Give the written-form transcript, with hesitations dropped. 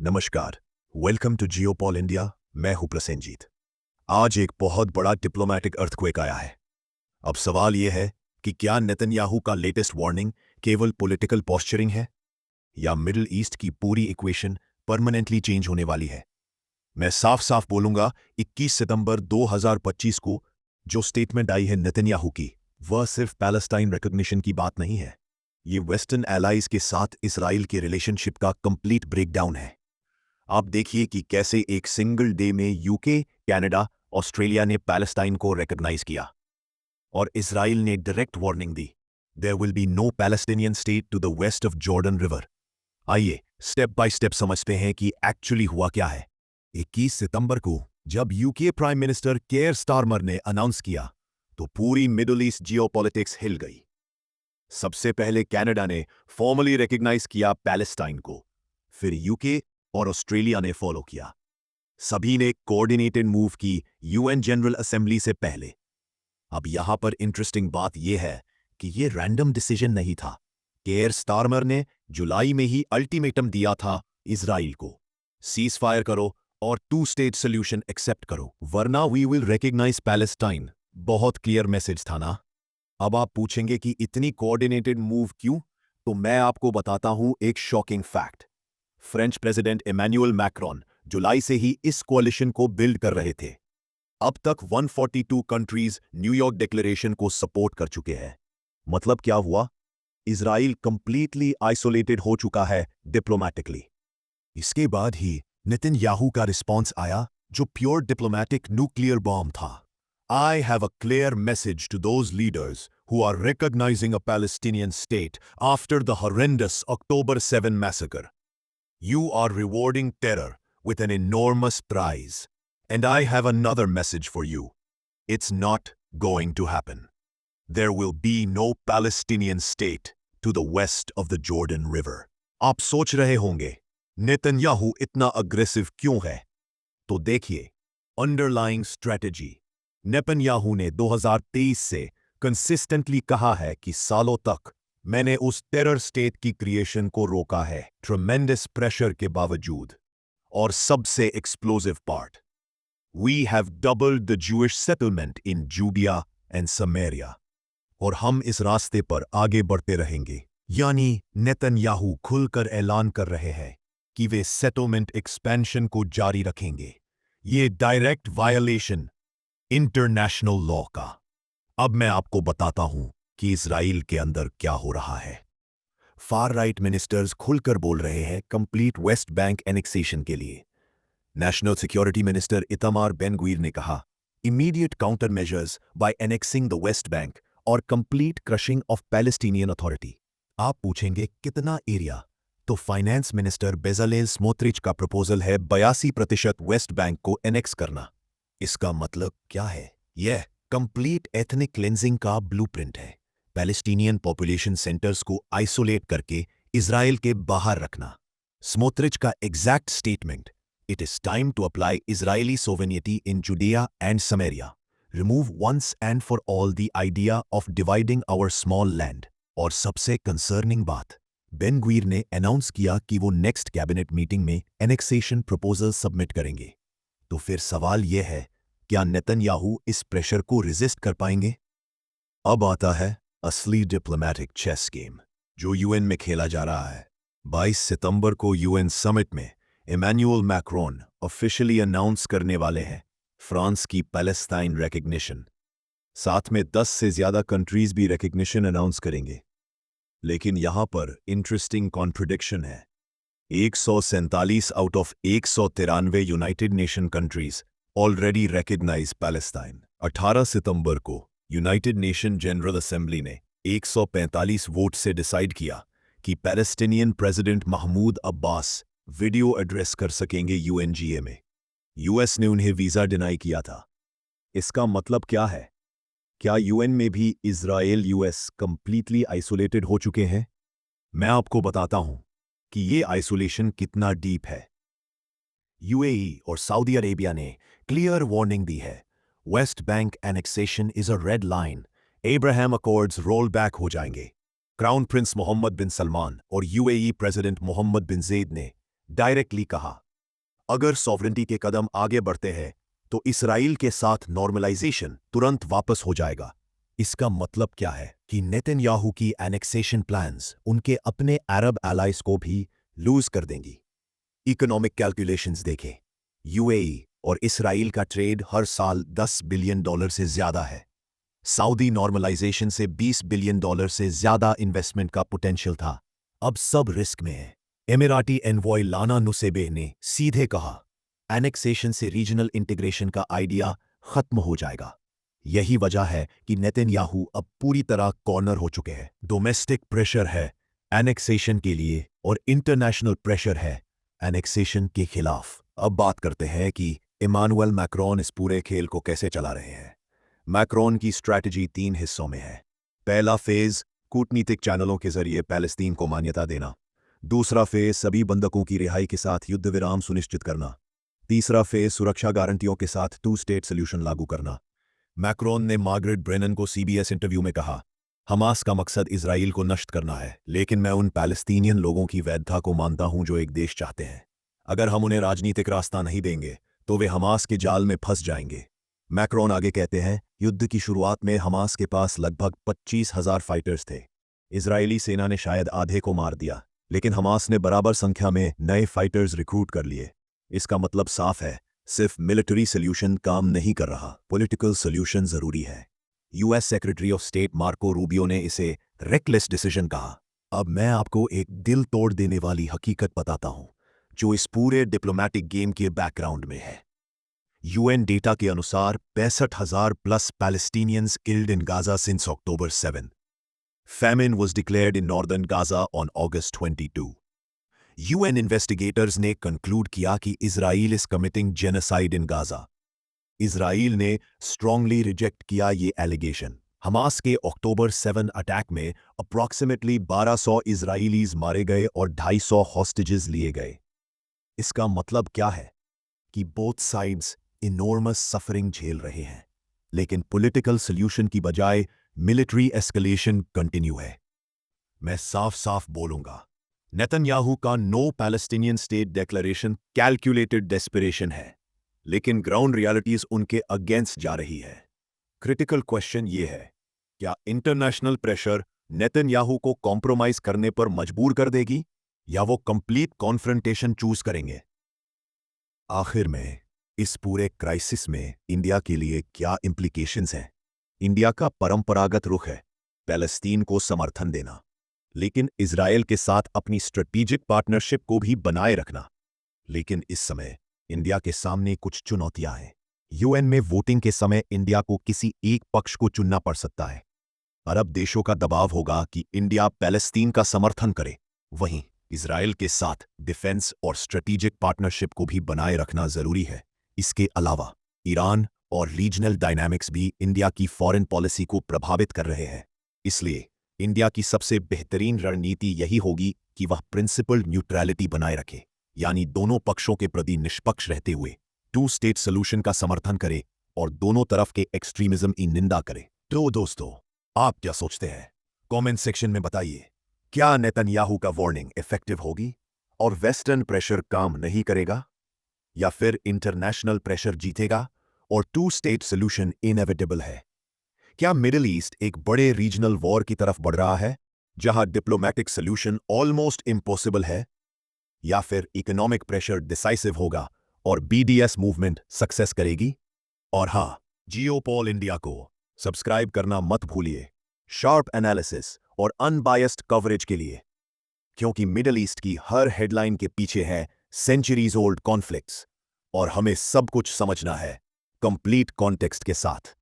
नमस्कार, welcome to जियोपॉल India. मैं हूं प्रसेनजीत। आज एक बहुत बड़ा डिप्लोमैटिक अर्थक्वेक आया है। अब सवाल यह है कि क्या नेतन्याहू का लेटेस्ट वार्निंग केवल पॉलिटिकल पॉस्चरिंग है या मिडिल ईस्ट की पूरी इक्वेशन परमानेंटली चेंज होने वाली है। मैं साफ साफ बोलूंगा, 21 सितंबर 2025 को जो स्टेटमेंट आई है नेतन्याहू की, वह सिर्फ पैलेस्टाइन रिकॉग्निशन की बात नहीं है। ये वेस्टर्न एलाइज के साथ इसराइल के रिलेशनशिप का कंप्लीट ब्रेकडाउन है। आप देखिए कि कैसे एक सिंगल डे में यूके, कनाडा, ऑस्ट्रेलिया ने पैलेस्टाइन को रिकॉग्नाइज किया और इसराइल ने डायरेक्ट वार्निंग दी, there will be no Palestinian state to the west of Jordan river. आइए स्टेप बाय स्टेप समझते हैं कि एक्चुअली हुआ क्या है। 21 सितंबर को जब UK prime minister care Starmer ने अनाउंस किया तो पूरी मिडिल ईस्ट जियोपॉलिटिक्स हिल गई। सबसे पहले कनाडा ने फॉर्मली रिकॉग्नाइज किया पैलेस्टाइन को, फिर यूके और ऑस्ट्रेलिया ने फॉलो किया। सभी ने कोऑर्डिनेटेड मूव की यूएन जनरल असेंबली से पहले। अब यहां पर इंटरेस्टिंग बात यह है कि यह रैंडम डिसीजन नहीं था। केयर स्टारमर ने जुलाई में ही अल्टीमेटम दिया था इजराइल को, सीज फायर करो और 2 स्टेट सोल्यूशन एक्सेप्ट करो वरना वी विल रिकॉग्नाइज पैलेस्टाइन। बहुत क्लियर मैसेज था ना। अब आप पूछेंगे कि इतनी कोऑर्डिनेटेड मूव क्यों, तो मैं आपको बताता हूं एक shocking fact. French president Emmanuel Macron जुलाई से ही इस कोalition को बिल्ड कर रहे थे। अब तक 142 कंट्रीज न्यूयॉर्क डिक्लेरेशन को सपोर्ट कर चुके हैं। मतलब क्या हुआ? इजराइल कंप्लीटली आइसोलेटेड हो चुका है डिप्लोमैटिकली। इसके बाद ही नेतन्याहू का रिस्पॉन्स आया, जो प्योर डिप्लोमैटिक न्यूक्लियर बॉम्ब था। I have a clear message to those leaders who are recognizing a Palestinian state after the horrendous October 7 massacre. You are rewarding terror with an enormous prize. And I have another message for you. It's not going to happen. There will be no Palestinian state to the west of the Jordan River. आप सोच रहे होंगे, Netanyahu इतना aggressive क्यों है? तो देखिए, underlying strategy. Netanyahu ने 2023 से कंसिस्टेंटली कहा है कि सालों तक मैंने उस टेरर स्टेट की क्रिएशन को रोका है, ट्रेमेंडस प्रेशर के बावजूद। और सबसे explosive part, we have doubled the Jewish settlement in Judea and Samaria, और हम इस रास्ते पर आगे बढ़ते रहेंगे। यानी नेतन्याहू खुलकर ऐलान कर रहे हैं कि वे सेटलमेंट एक्सपेंशन को जारी रखेंगे। ये डायरेक्ट वायलेशन इंटरनेशनल लॉ का। अब मैं आपको बताता हूं कि इजराइल के अंदर क्या हो रहा है। फार राइट मिनिस्टर्स खुलकर बोल रहे हैं कंप्लीट वेस्ट बैंक एनेक्सेशन के लिए। National security minister Itamar Ben Gvir ने कहा, immediate counter measures by annexing the west bank और complete crushing of Palestinian authority. आप पूछेंगे कितना एरिया? तो फाइनेंस मिनिस्टर बेजालेल स्मोत्रिच का प्रपोजल है 82% वेस्ट बैंक को एनेक्स करना। इसका मतलब क्या है? यह कंप्लीट एथनिक क्लेंजिंग का ब्लूप्रिंट है। पैलेस्टीनियन पॉपुलेशन सेंटर्स को आइसोलेट करके इजराइल के बाहर रखना। स्मोत्रिच का exact statement, it is time to apply Israeli sovereignty in Judea and Samaria, remove once and for all the idea of dividing our small land. और सबसे concerning बात, Ben-Gvir ने अनाउंस किया कि वो नेक्स्ट कैबिनेट मीटिंग में annexation proposal submit करेंगे। तो फिर सवाल यह है, क्या नेतन्याहू इस प्रेशर को रेजिस्ट कर पाएंगे? अब आता है असली डिप्लोमैटिक चेस गेम, जो यूएन में खेला जा रहा है। 22 सितंबर को यूएन समिट में इमैनुअल मैक्रोन ऑफिशियली अनाउंस करने वाले हैं फ्रांस की पैलेस्टाइन रिकॉग्निशन। साथ में 10 से ज्यादा कंट्रीज भी रिकॉग्निशन अनाउंस करेंगे। लेकिन यहां पर इंटरेस्टिंग कॉन्ट्रडिक्शन है। 147 out of 193 United Nation countries already recognise Palestine. 18 सितंबर को यूनाइटेड नेशन जनरल असेंबली ने 145 वोट से डिसाइड किया कि Palestinian president Mahmoud Abbas video address कर सकेंगे यूएनजीए में। यूएस ने उन्हें वीजा डिनाई किया था। इसका मतलब क्या है? क्या यूएन में भी इजराइल यूएस कंप्लीटली आइसोलेटेड हो चुके हैं? मैं आपको बताता हूं कि ये आइसोलेशन कितना डीप है। यूएई और सऊदी अरेबिया ने क्लियर वार्निंग दी है, West Bank annexation is a red line, Abraham accords roll back हो जाएंगे। क्राउन प्रिंस मोहम्मद बिन सलमान और यूएई प्रेसिडेंट मोहम्मद बिन ज़ायद ने डायरेक्टली कहा, अगर सॉवरेंटी के कदम आगे बढ़ते हैं तो इसराइल के साथ नॉर्मलाइजेशन तुरंत वापस हो जाएगा। इसका मतलब क्या है कि नेतन्याहू की एनेक्सेशन प्लान्स उनके अपने अरब एलाइज को भी लूज कर देंगी। इकोनॉमिक कैलकुलेशंस देखें, यूएई और इसराइल का ट्रेड हर साल $10 बिलियन से ज्यादा है। सऊदी नॉर्मलाइजेशन से $20 बिलियन से ज्यादा इन्वेस्टमेंट का पोटेंशियल था, अब सब रिस्क में है। एमिराटी एनवॉय लाना नुसेबे ने सीधे कहा, एनेक्सेशन से रीजनल इंटीग्रेशन का आइडिया खत्म हो जाएगा। यही वजह है कि नेतन्याहू अब पूरी तरह कॉर्नर हो चुके हैं। डोमेस्टिक प्रेशर है एनेक्सेशन के लिए और इंटरनेशनल प्रेशर है एनेक्सेशन के खिलाफ। अब बात करते हैं कि इमानुएल मैक्रोन इस पूरे खेल को कैसे चला रहे हैं। मैक्रोन की स्ट्रैटेजी 3 हिस्सों में है। पहला फेज कूटनीतिक चैनलों के जरिए पैलेस्तीन को मान्यता देना। दूसरा फेज सभी बंधकों की रिहाई के साथ युद्ध विराम सुनिश्चित करना। तीसरा फेज सुरक्षा गारंटियों के साथ 2 स्टेट सोल्यूशन लागू करना। मैक्रोन ने मार्गरेट ब्रेनन को सीबीएस इंटरव्यू में कहा, हमास का मकसद इजराइल को नष्ट करना है, लेकिन मैं उन पैलेस्तीनियन लोगों की वैधता को मानता हूं जो एक देश चाहते हैं। अगर हम उन्हें राजनीतिक रास्ता नहीं देंगे तो वे हमास के जाल में फंस जाएंगे। मैक्रोन आगे कहते हैं, युद्ध की शुरुआत में हमास के पास लगभग 25,000 फाइटर्स थे। इजरायली सेना ने शायद आधे को मार दिया, लेकिन हमास ने बराबर संख्या में नए फाइटर्स रिक्रूट कर लिए। इसका मतलब साफ है, सिर्फ मिलिट्री सोल्यूशन काम नहीं कर रहा, पॉलिटिकल सोल्यूशन जरूरी है। US secretary of state Marco Rubio ने इसे रेकलेस डिसीजन कहा। अब मैं आपको एक दिल तोड़ देने वाली हकीकत बताता हूं जो इस पूरे डिप्लोमैटिक गेम के बैकग्राउंड में है। यूएन डेटा के अनुसार 65,000 plus Palestinians killed in Gaza since October 7। Famine was declared in northern Gaza on August 22। UN investigators ने कंक्लूड किया कि Israel is committing genocide in Gaza. Israel ने स्ट्रांगली रिजेक्ट किया ये एलिगेशन। हमास के October 7 attack में approximately 1200 Israelis मारे गए और 250 हॉस्टेजेस लिए गए। इसका मतलब क्या है कि बोथ साइड्स इनॉर्मस सफरिंग झेल रहे हैं, लेकिन पॉलिटिकल सॉल्यूशन की बजाय मिलिट्री एस्केलेशन कंटिन्यू है। मैं साफ साफ बोलूंगा, नेतन्याहू का no Palestinian state declaration calculated desperation है, लेकिन ग्राउंड रियलिटीज उनके अगेंस्ट जा रही है। क्रिटिकल क्वेश्चन ये है, क्या इंटरनेशनल प्रेशर नेतन्याहू को कॉम्प्रोमाइज करने पर मजबूर कर देगी या वो कंप्लीट कॉन्फ्रंटेशन चूज करेंगे? आखिर में इस पूरे क्राइसिस में इंडिया के लिए क्या इंप्लीकेशंस हैं? इंडिया का परंपरागत रुख है पैलेस्तीन को समर्थन देना, लेकिन इजराइल के साथ अपनी स्ट्रेटेजिक पार्टनरशिप को भी बनाए रखना। लेकिन इस समय इंडिया के सामने कुछ चुनौतियां हैं। यूएन में वोटिंग के समय इंडिया को किसी एक पक्ष को चुनना पड़ सकता है। अरब देशों का दबाव होगा कि इंडिया पैलेस्तीन का समर्थन करे। वहीं इजराइल के साथ डिफेंस और स्ट्रेटेजिक पार्टनरशिप को भी बनाए रखना जरूरी है। इसके अलावा ईरान और रीजनल डायनामिक्स भी इंडिया की फॉरेन पॉलिसी को प्रभावित कर रहे हैं। इसलिए इंडिया की सबसे बेहतरीन रणनीति यही होगी कि वह प्रिंसिपल न्यूट्रलिटी बनाए रखे, यानी दोनों पक्षों के प्रति निष्पक्ष रहते हुए 2 स्टेट सोल्यूशन का समर्थन करे और दोनों तरफ के एक्सट्रीमिज्म की निंदा करे। तो दोस्तों, आप क्या सोचते हैं? कमेंट सेक्शन में बताइए। क्या नेतन्याहू का वार्निंग इफेक्टिव होगी और वेस्टर्न प्रेशर काम नहीं करेगा, या फिर इंटरनेशनल प्रेशर जीतेगा और 2 स्टेट सोल्यूशन इनएविटेबल है? क्या मिडिल ईस्ट एक बड़े रीजनल वॉर की तरफ बढ़ रहा है जहां डिप्लोमैटिक सोल्यूशन ऑलमोस्ट इम्पॉसिबल है, या फिर इकोनॉमिक प्रेशर डिसाइसिव होगा और बीडीएस मूवमेंट सक्सेस करेगी? और हाँ, जियोपॉल इंडिया को सब्सक्राइब करना मत भूलिए, शार्प एनालिसिस और अनबायस्ड कवरेज के लिए, क्योंकि मिडिल ईस्ट की हर हेडलाइन के पीछे है सेंचुरीज ओल्ड कॉन्फ्लिक्ट्स और हमें सब कुछ समझना है कंप्लीट कॉन्टेक्स्ट के साथ।